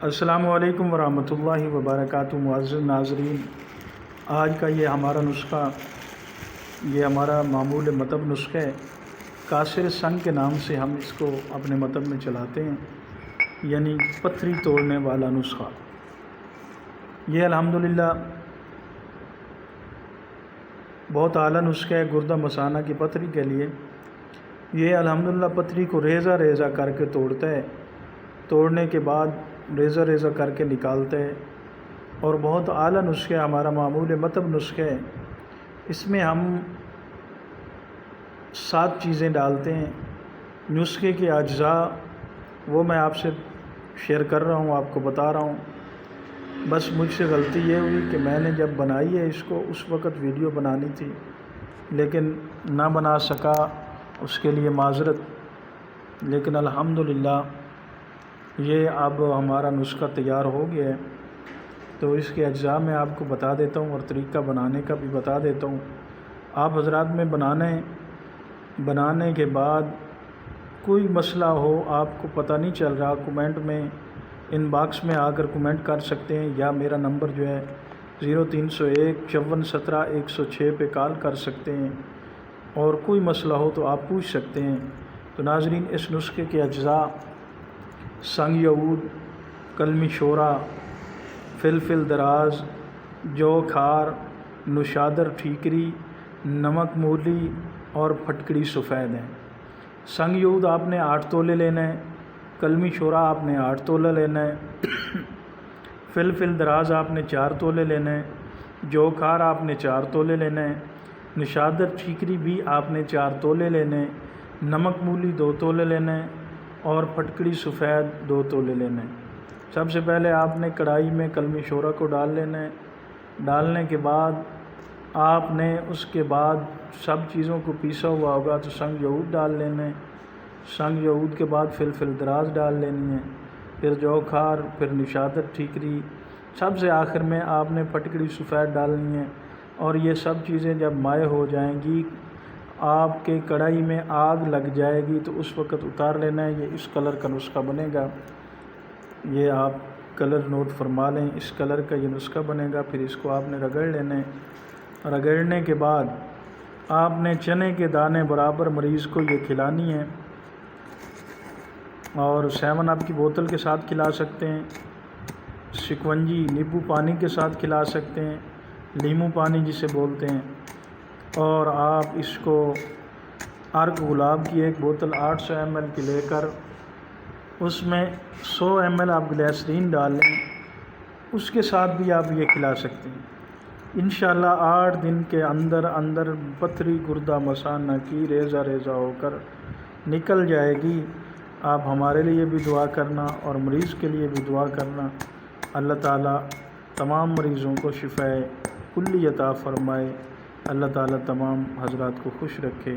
السلام علیکم ورحمۃ اللہ وبرکاتہ۔ معزز ناظرین، آج کا یہ ہمارا نسخہ، یہ ہمارا معمول مطب نسخہ ہے۔ کاسر سنگ کے نام سے ہم اس کو اپنے مطب میں چلاتے ہیں، یعنی پتھری توڑنے والا نسخہ۔ یہ الحمدللہ بہت اعلیٰ نسخہ ہے گردہ مثانہ کی پتھری کے لیے۔ یہ الحمدللہ پتھری کو ریزہ ریزہ کر کے توڑتا ہے، توڑنے کے بعد ریزہ ریزہ کر کے نکالتا ہے، اور بہت اعلیٰ نسخہ ہمارا معمول مطب نسخہ ہے۔ اس میں ہم 7 چیزیں ڈالتے ہیں۔ نسخے کے اجزاء وہ میں آپ سے شیئر کر رہا ہوں، آپ کو بتا رہا ہوں۔ بس مجھ سے غلطی یہ ہوئی کہ میں نے جب بنائی ہے اس کو، اس وقت ویڈیو بنانی تھی لیکن نہ بنا سکا، اس کے لیے معذرت۔ لیکن الحمدللہ یہ اب ہمارا نسخہ تیار ہو گیا ہے، تو اس کے اجزاء میں آپ کو بتا دیتا ہوں اور طریقہ بنانے کا بھی بتا دیتا ہوں۔ آپ حضرات میں بنانے کے بعد کوئی مسئلہ ہو، آپ کو پتہ نہیں چل رہا، کومنٹ میں ان باکس میں آ کر کومنٹ کر سکتے ہیں، یا میرا نمبر جو ہے 0301 54 17 106 پہ کال کر سکتے ہیں، اور کوئی مسئلہ ہو تو آپ پوچھ سکتے ہیں۔ تو ناظرین، اس نسخے کے اجزاء: سنگ یعود، کلمی شورا، فلفل دراز، جو کھار، نوشادر ٹھیکری، نمک مولی اور پھٹکڑی سفید ہیں۔ سنگ یعود آپ نے 8 تولے لینا ہے، کلمی شورا آپ نے 8 تولہ لینا ہے، فلفل دراز آپ نے 4 تولے لینا ہے، جو کھار آپ نے 4 تولے لینا ہے، نوشادر ٹھیکری بھی آپ نے 4 تولے لینے ہیں، نمک مولی 2 تولے لینا ہے، اور پھٹکڑی سفید 2 تولے لینا ہے۔ سب سے پہلے آپ نے کڑھائی میں کلمی شورا کو ڈال لینا ہے۔ ڈالنے کے بعد آپ نے اس کے بعد سب چیزوں کو پیسا ہوا ہوگا تو سنگ یعود ڈال لینا ہے۔ سنگ یعود کے بعد فلفل دراز ڈال لینی ہے، پھر جو کھار، پھر نوشادر ٹھیکری، سب سے آخر میں آپ نے پھٹکڑی سفید ڈالنی ہے۔ اور یہ سب چیزیں جب مائع ہو جائیں گی، آپ کے کڑھائی میں آگ لگ جائے گی تو اس وقت اتار لینا ہے۔ یہ اس کلر کا نسخہ بنے گا، یہ آپ کلر نوٹ فرما لیں، اس کلر کا یہ نسخہ بنے گا۔ پھر اس کو آپ نے رگڑ لینا ہے۔ رگڑنے کے بعد آپ نے چنے کے دانے برابر مریض کو یہ کھلانی ہے، اور 7 اپ کی بوتل کے ساتھ کھلا سکتے ہیں، شکنجی نیبو پانی کے ساتھ کھلا سکتے ہیں، لیمو پانی جسے بولتے ہیں۔ اور آپ اس کو عرق گلاب کی ایک بوتل 800 ml کی لے کر اس میں 100 ml آپ گلیسرین ڈال لیں، اس کے ساتھ بھی آپ یہ کھلا سکتے ہیں۔ انشاءاللہ 8 دن کے اندر پتھری گردہ مثانہ کی ریزہ ریزہ ہو کر نکل جائے گی۔ آپ ہمارے لیے بھی دعا کرنا اور مریض کے لیے بھی دعا کرنا۔ اللہ تعالیٰ تمام مریضوں کو شفائے کلی عطا فرمائے۔ اللہ تعالیٰ تمام حضرات کو خوش رکھے۔